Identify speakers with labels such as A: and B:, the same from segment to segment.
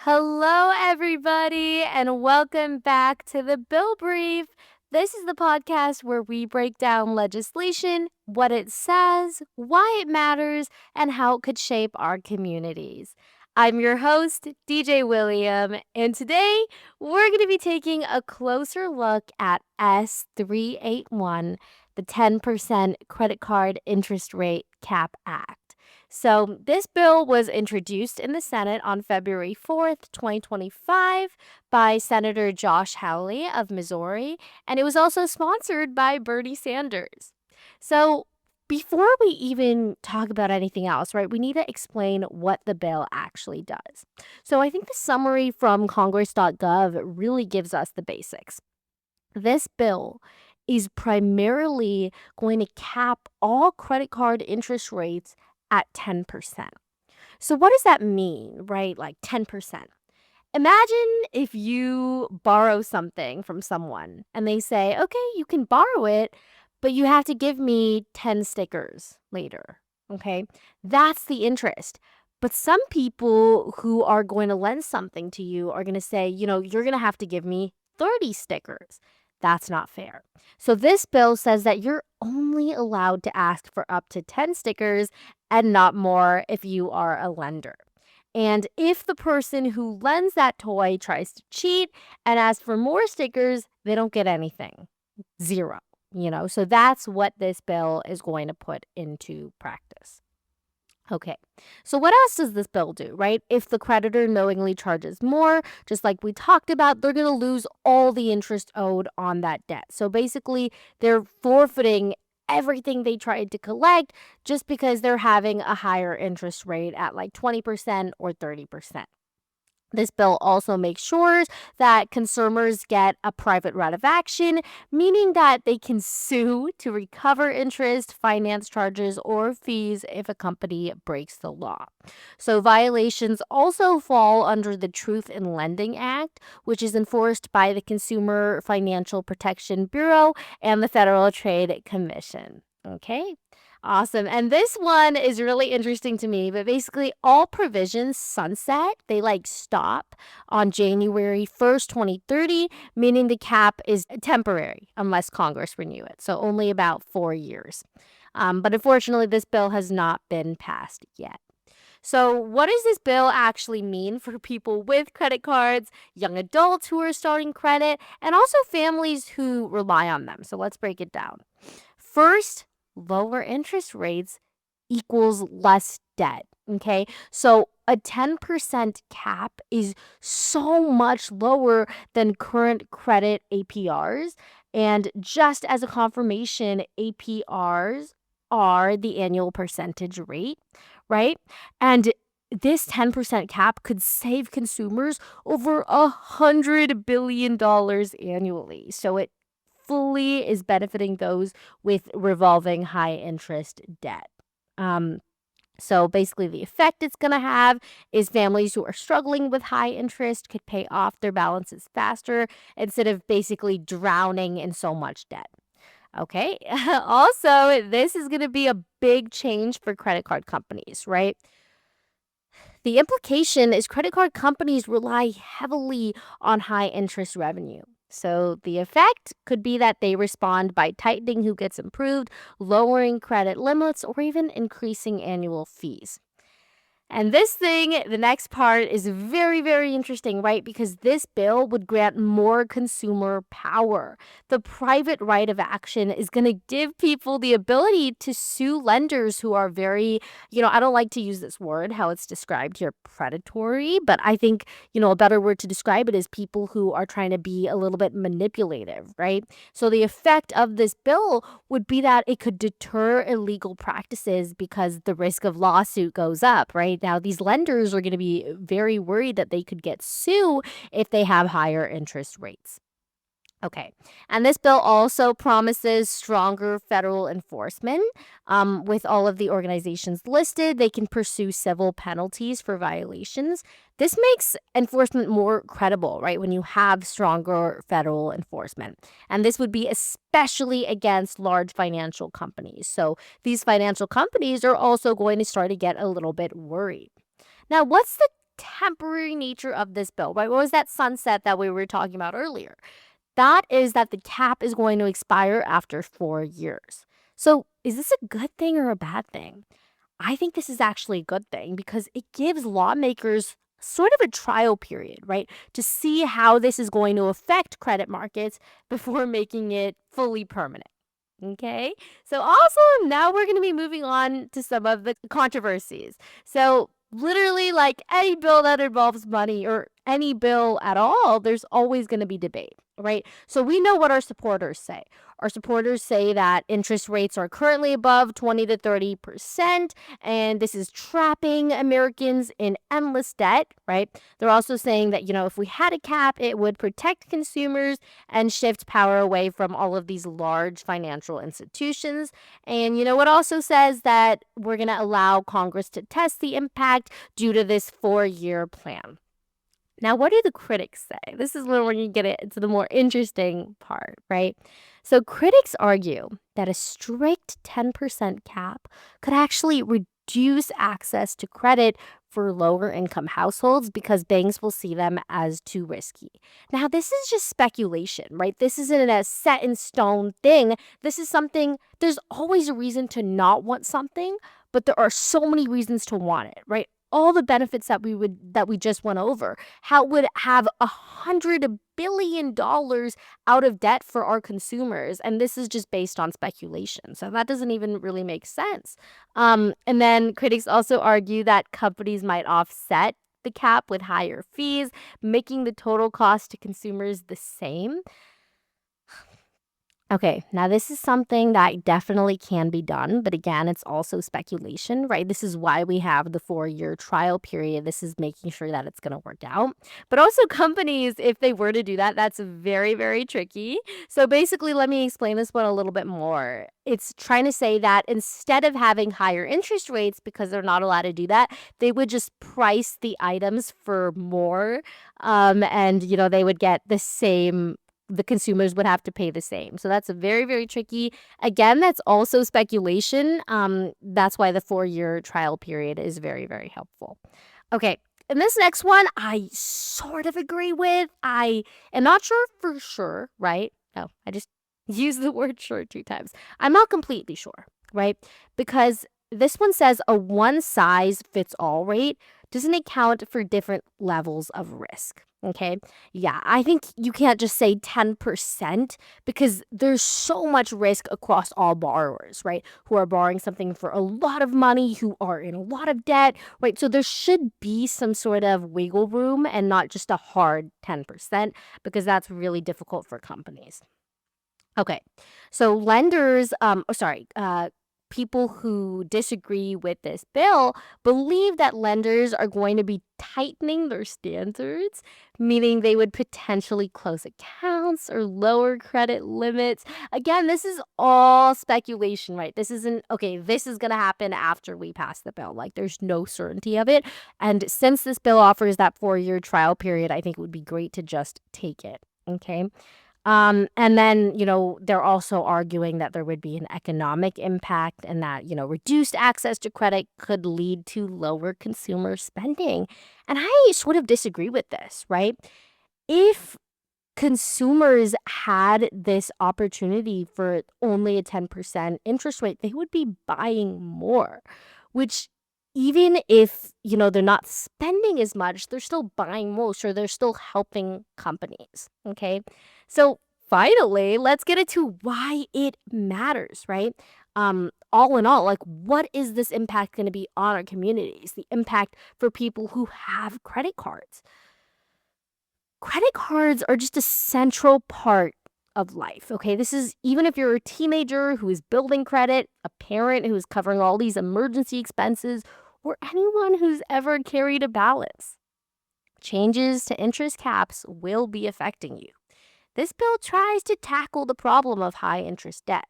A: Hello, everybody, and welcome back to the Bill Brief. This is the podcast where we break down legislation, what it says, why it matters, and how it could shape our communities. I'm your host, DJ William, and today we're going to be taking a closer look at S381, the 10% credit card interest rate cap act. So, this bill was introduced in the Senate on February 4th, 2025, by Senator Josh Hawley of Missouri, and it was also sponsored by Bernie Sanders. So, before we even talk about anything else, right, we need to explain what the bill actually does. So, I think the summary from congress.gov really gives us the basics. This bill is primarily going to cap all credit card interest rates at 10%. So what does that mean, right? Like 10%. Imagine if you borrow something from someone and they say, okay, you can borrow it, but you have to give me 10 stickers later. Okay. That's the interest. But some people who are going to lend something to you are going to say, you're going to have to give me 30 stickers. That's not fair. So this bill says that you're only allowed to ask for up to 10 stickers and not more if you are a lender. And if the person who lends that toy tries to cheat and ask for more stickers, they don't get anything. Zero. So that's what this bill is going to put into practice. Okay, so what else does this bill do, right? If the creditor knowingly charges more, just like we talked about, they're going to lose all the interest owed on that debt. So basically, they're forfeiting everything they tried to collect just because they're having a higher interest rate at like 20% or 30%. This bill also makes sure that consumers get a private right of action, meaning that they can sue to recover interest, finance charges, or fees if a company breaks the law. So violations also fall under the Truth in Lending Act, which is enforced by the Consumer Financial Protection Bureau and the Federal Trade Commission. Okay. Awesome. And this one is really interesting to me, but basically all provisions sunset. They stop on January 1st, 2030, meaning the cap is temporary unless Congress renew it. So only about 4 years. But unfortunately, this bill has not been passed yet. So what does this bill actually mean for people with credit cards, young adults who are starting credit, and also families who rely on them? So let's break it down. First, lower interest rates equals less debt. Okay, so a 10% cap is so much lower than current credit APRs. And just as a confirmation, APRs are the annual percentage rate, right? And this 10% cap could save consumers over $100 billion annually. So it fully is benefiting those with revolving high interest debt. So basically the effect it's going to have is families who are struggling with high interest could pay off their balances faster instead of basically drowning in so much debt. Okay. Also, this is going to be a big change for credit card companies, right? The implication is credit card companies rely heavily on high interest revenue. So the effect could be that they respond by tightening who gets improved, lowering credit limits, or even increasing annual fees. And the next part is very, very interesting, right? Because this bill would grant more consumer power. The private right of action is going to give people the ability to sue lenders who are very, I don't like to use this word, how it's described here, predatory, but I think, a better word to describe it is people who are trying to be a little bit manipulative, right? So the effect of this bill would be that it could deter illegal practices because the risk of lawsuit goes up, right? Now, these lenders are going to be very worried that they could get sued if they have higher interest rates. Okay, and this bill also promises stronger federal enforcement. With all of the organizations listed, they can pursue civil penalties for violations. This makes enforcement more credible, right, when you have stronger federal enforcement. And this would be especially against large financial companies. So these financial companies are also going to start to get a little bit worried. Now, what's the temporary nature of this bill, right? What was that sunset that we were talking about earlier? That is that the cap is going to expire after 4 years. So, is this a good thing or a bad thing? I think this is actually a good thing because it gives lawmakers sort of a trial period, right? To see how this is going to affect credit markets before making it fully permanent. Okay. So, also, now we're going to be moving on to some of the controversies. So, literally, like any bill that involves money or any bill at all, there's always going to be debate, right? So, we know what our supporters say. Our supporters say that interest rates are currently above 20 to 30%, and this is trapping Americans in endless debt, right? They're also saying that, if we had a cap, it would protect consumers and shift power away from all of these large financial institutions. And it also says that we're going to allow Congress to test the impact due to this 4-year plan. Now, what do the critics say? This is when we're going to get into the more interesting part, right? So, critics argue that a strict 10% cap could actually reduce access to credit for lower income households because banks will see them as too risky. Now, this is just speculation, right? This isn't a set in stone thing. This is something, there's always a reason to not want something, but there are so many reasons to want it, right? All the benefits that we just went over, how it would have $100 billion out of debt for our consumers, and this is just based on speculation, so that doesn't even really make sense. And then critics also argue that companies might offset the cap with higher fees, making the total cost to consumers the same. Okay, now this is something that definitely can be done, but again, it's also speculation, right? This is why we have the 4-year trial period. This is making sure that it's going to work out. But also, companies, if they were to do that, that's very, very tricky. So basically, let me explain this one a little bit more. It's trying to say that instead of having higher interest rates, because they're not allowed to do that, they would just price the items for more, and they would get the consumers would have to pay the same. So that's very, very tricky. Again, that's also speculation. That's why the 4-year trial period is very, very helpful. Okay. And this next one, I sort of agree with. I am not sure for sure, right? No, I just used the word sure 2 times. I'm not completely sure, right? Because this one says a one size fits all rate doesn't account for different levels of risk. Okay. Yeah, I think you can't just say 10% because there's so much risk across all borrowers, right? Who are borrowing something for a lot of money, who are in a lot of debt, right? So there should be some sort of wiggle room and not just a hard 10% because that's really difficult for companies. Okay, so people who disagree with this bill believe that lenders are going to be tightening their standards, meaning they would potentially close accounts or lower credit limits. Again, this is all speculation, right? This isn't, okay, this is going to happen after we pass the bill. Like, there's no certainty of it. And since this bill offers that 4-year trial period, I think it would be great to just take it. Okay. And then, they're also arguing that there would be an economic impact and that, reduced access to credit could lead to lower consumer spending. And I sort of disagree with this, right? If consumers had this opportunity for only a 10% interest rate, they would be buying more, which even if, they're not spending as much, they're still buying more, so they're still helping companies, okay? So finally, let's get into why it matters, right? All in all, like, what is this impact going to be on our communities? The impact for people who have credit cards. Credit cards are just a central part of life, okay? This is even if you're a teenager who is building credit, a parent who is covering all these emergency expenses, or anyone who's ever carried a balance. Changes to interest caps will be affecting you. This bill tries to tackle the problem of high interest debt,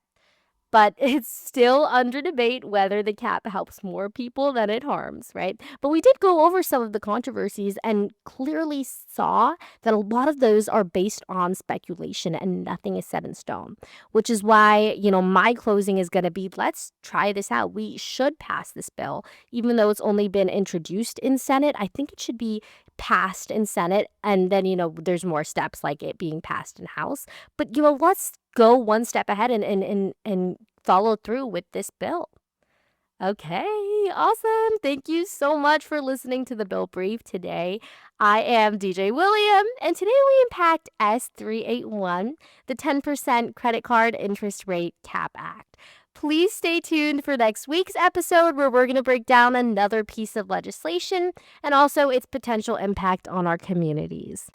A: but it's still under debate whether the cap helps more people than it harms, right? But we did go over some of the controversies and clearly saw that a lot of those are based on speculation and nothing is set in stone, which is why, my closing is going to be, let's try this out. We should pass this bill, even though it's only been introduced in Senate. I think it should be passed in Senate, and then, there's more steps like it being passed in House. But, let's go one step ahead and follow through with this bill. Okay, awesome. Thank you so much for listening to the Bill Brief today. I am DJ William, and today we unpacked S381, the 10% credit card interest rate cap act. Please stay tuned for next week's episode where we're going to break down another piece of legislation and also its potential impact on our communities.